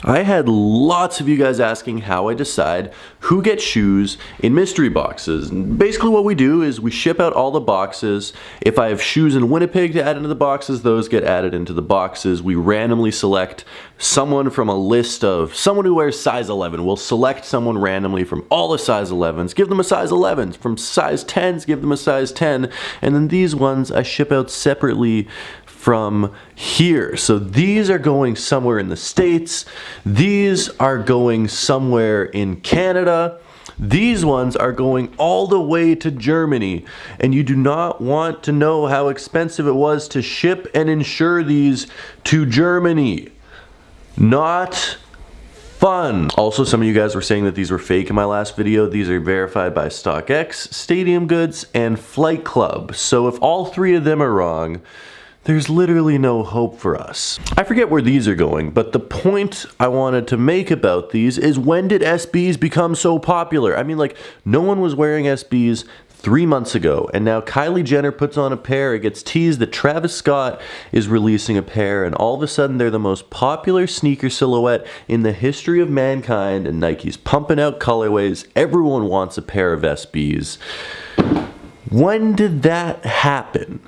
I had lots of you guys asking how I decide who gets shoes in mystery boxes. And basically what we do is we ship out all the boxes. If I have shoes in Winnipeg to add into the boxes, those get added into the boxes. We randomly select someone from a list of someone who wears size 11. We'll select someone randomly from all the size 11s, give them a size 11. From size 10s, give them a size 10. And then these ones I ship out separately from here. So these are going somewhere in the States. These are going somewhere in Canada. These ones are going all the way to Germany. And you do not want to know how expensive it was to ship and insure these to Germany. Not fun. Also, some of you guys were saying that these were fake in my last video. These are verified by StockX, Stadium Goods, and Flight Club. So if all three of them are wrong, there's literally no hope for us. I forget where these are going, but the point I wanted to make about these is, when did SBs become so popular? I mean, like, no one was wearing SBs 3 months ago, and now Kylie Jenner puts on a pair. It gets teased that Travis Scott is releasing a pair, and all of a sudden they're the most popular sneaker silhouette in the history of mankind, and Nike's pumping out colorways. Everyone wants a pair of SBs. When did that happen?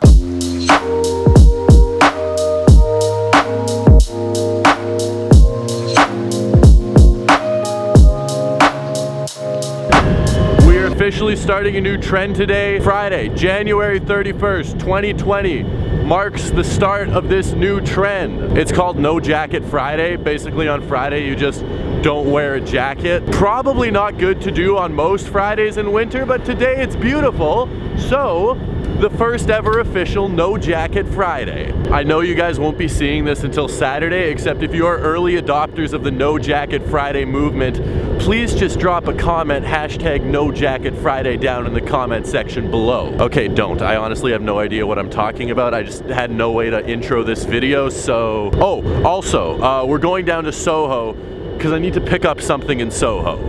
Officially starting a new trend today. Friday, January 31st, 2020 marks the start of this new trend. It's called No Jacket Friday. Basically on Friday you just don't wear a jacket. Probably not good to do on most Fridays in winter, but today it's beautiful. So the first ever official No Jacket Friday. I know you guys won't be seeing this until Saturday, except if you are early adopters of the No Jacket Friday movement, please just drop a comment, hashtag No Jacket Friday, down in the comment section below. Okay, don't. I honestly have no idea what I'm talking about. I just had no way to intro this video, so... Oh, also, we're going down to Soho because I need to pick up something in Soho.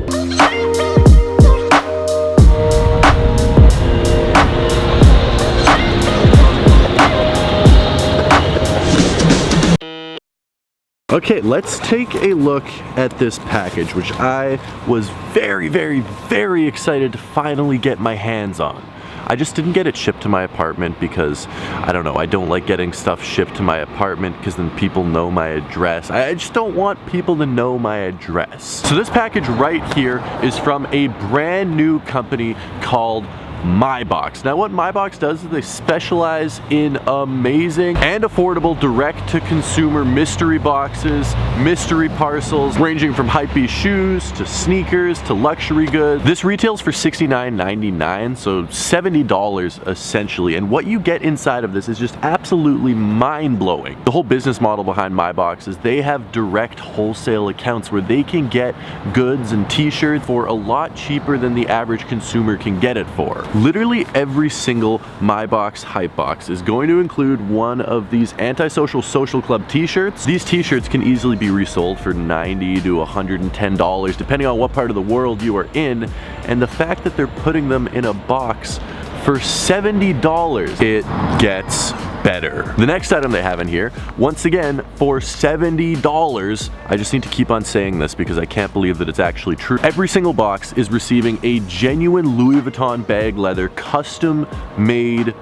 Okay, let's take a look at this package, which I was very, very, very excited to finally get my hands on. I just didn't get it shipped to my apartment because, I don't know, I don't like getting stuff shipped to my apartment because then people know my address. I just don't want people to know my address. So this package right here is from a brand new company called MyBox. Now what MyBox does is they specialize in amazing and affordable direct-to-consumer mystery boxes, mystery parcels, ranging from hypebeast shoes to sneakers to luxury goods. This retails for $69.99, so $70 essentially, and what you get inside of this is just absolutely mind-blowing. The whole business model behind MyBox is they have direct wholesale accounts where they can get goods and t-shirts for a lot cheaper than the average consumer can get it for. Literally every single MyBox Hypebox is going to include one of these Antisocial Social Club t-shirts. These t-shirts can easily be resold for $90 to $110 depending on what part of the world you are in, and the fact that they're putting them in a box for $70, it gets better. The next item they have in here, once again, for $70. I just need to keep on saying this because I can't believe that it's actually true. Every single box is receiving a genuine Louis Vuitton bag leather custom made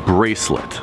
bracelet.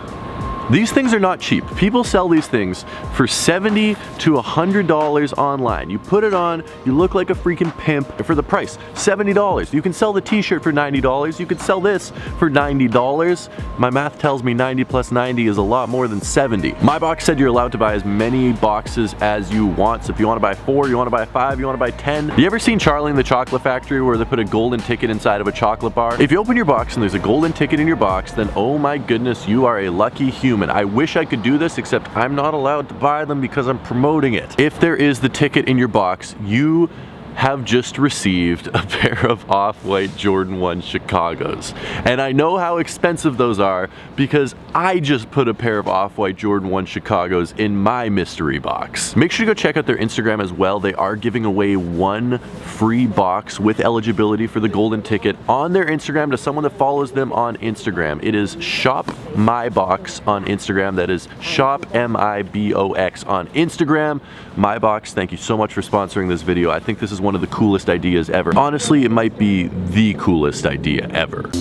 These things are not cheap. People sell these things for $70 to $100 online. You put it on, you look like a freaking pimp for the price, $70. You can sell the t-shirt for $90. You could sell this for $90. My math tells me 90 plus 90 is a lot more than 70. MyBox said you're allowed to buy as many boxes as you want. So if you want to buy 4, you want to buy 5, you want to buy 10. You ever seen Charlie and the Chocolate Factory where they put a golden ticket inside of a chocolate bar? If you open your box and there's a golden ticket in your box, then oh my goodness, you are a lucky human. I wish I could do this, except I'm not allowed to buy them because I'm promoting it. If there is the ticket in your box, you have just received a pair of off-white Jordan 1 Chicagos. And I know how expensive those are because I just put a pair of off-white Jordan 1 Chicagos in my mystery box. Make sure to go check out their Instagram as well. They are giving away one free box with eligibility for the golden ticket on their Instagram to someone that follows them on Instagram. It is Shop My Box on Instagram. That is Shop MIBOX on Instagram. My Box, thank you so much for sponsoring this video. I think this is one of the coolest ideas ever. Honestly, it might be the coolest idea ever. So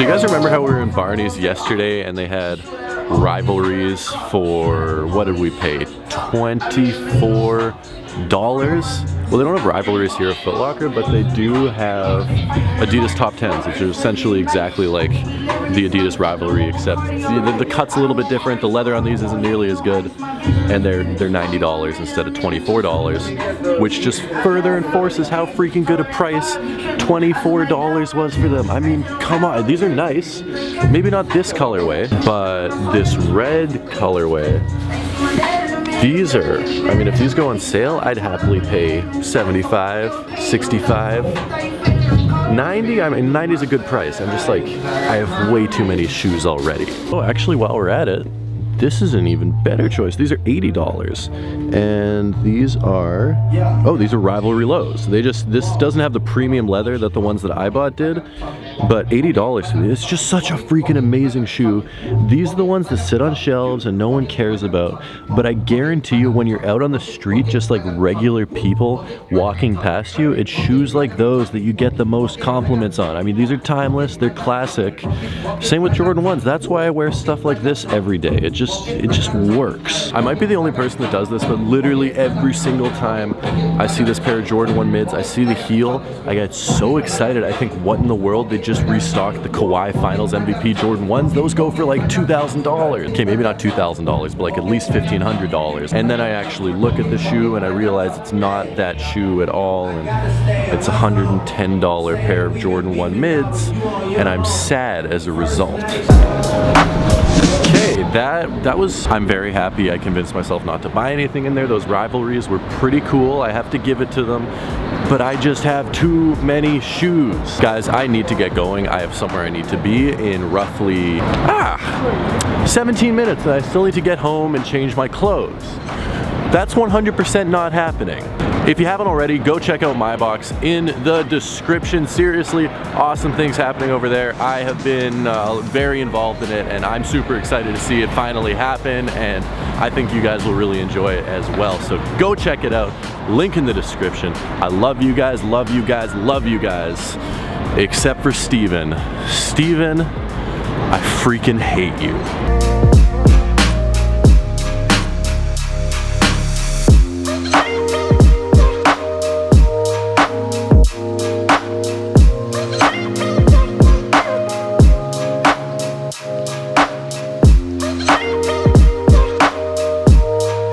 you guys remember how we were in Barney's yesterday and they had rivalries for, what did we pay? $24? Well, they don't have rivalries here at Footlocker, but they do have Adidas Top 10s, which are essentially exactly like the Adidas rivalry, except the cut's a little bit different. The leather on these isn't nearly as good, and they're $90 instead of $24, which just further enforces how freaking good a price $24 was for them. I mean, come on, these are nice. Maybe not this colorway, but this red colorway. These are, I mean, if these go on sale, I'd happily pay $75, $65, $90. I mean, $90 is a good price. I'm just like, I have way too many shoes already. Oh, actually, while we're at it, this is an even better choice. These are $80, and these are, oh, these are rivalry lows. This doesn't have the premium leather that the ones that I bought did, but $80, it's just such a freaking amazing shoe. These are the ones that sit on shelves and no one cares about, but I guarantee you when you're out on the street, just like regular people walking past you, it's shoes like those that you get the most compliments on. I mean, these are timeless, they're classic. Same with Jordan 1s. That's why I wear stuff like this every day. It just works. I might be the only person that does this, but literally every single time I see this pair of Jordan 1 mids, I see the heel, I get so excited. I think, what in the world? They just restocked the Kawhi Finals MVP Jordan 1s. Those go for like $2,000. Okay, maybe not $2,000, but like at least $1,500. And then I actually look at the shoe and I realize it's not that shoe at all, and it's a $110 pair of Jordan 1 mids, and I'm sad as a result. Okay, that was, I'm very happy I convinced myself not to buy anything in there. Those rivalries were pretty cool, I have to give it to them, but I just have too many shoes. Guys, I need to get going. I have somewhere I need to be in roughly 17 minutes, and I still need to get home and change my clothes. That's 100% not happening. If you haven't already, go check out My Box in the description. Seriously, awesome things happening over there. I have been very involved in it, and I'm super excited to see it finally happen, and I think you guys will really enjoy it as well. So go check it out. Link in the description. I love you guys, love you guys, love you guys. Except for Steven. Steven, I freaking hate you.